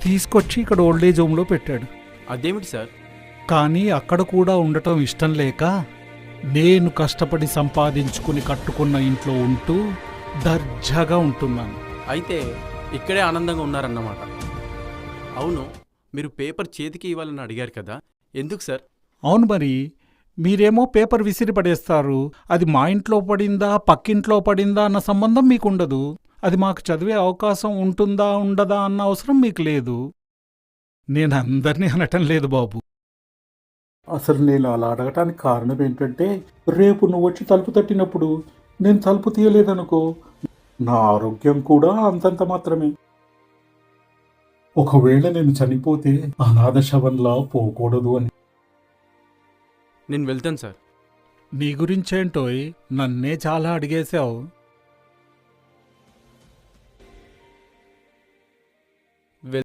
తీసుకొచ్చి ఇక్కడ ఓల్డేజ్ హోమ్లో పెట్టాడు. అదేమిటి సార్? కానీ అక్కడ కూడా ఉండటం ఇష్టం లేక నేను కష్టపడి సంపాదించుకుని కట్టుకున్న ఇంట్లో ఉంటూ దర్జాగా ఉంటున్నాను. అయితే ఇక్కడే ఆనందంగా ఉన్నారన్నమాట. అవును, మీరు పేపర్ చేతికి ఇవ్వాలని అడిగారు కదా, ఎందుకు సార్? అవును మరి, మీరేమో పేపర్ విసిరి పడేస్తారు. అది మా ఇంట్లో పడిందా పక్కింట్లో పడిందా అన్న సంబంధం మీకుండదు. అది మాకు చదివే అవకాశం ఉంటుందా ఉండదా అన్న అవసరం మీకు లేదు. నేను అందరినీ అనటం లేదు బాబు. అసలు నేను అలా అడగటానికి కారణం ఏంటంటే, రేపు నువ్వు వచ్చి తలుపు తట్టినప్పుడు నేను తలుపు తీయలేదనుకో, నా ఆరోగ్యం కూడా అంతంత మాత్రమే. ఒకవేళ నేను చనిపోతే అనాథ శవంలా పోకూడదు అని. నేను వెళ్తాను సార్. నీ గురించేంటోయ్, నన్నే చాలా అడిగేశావు.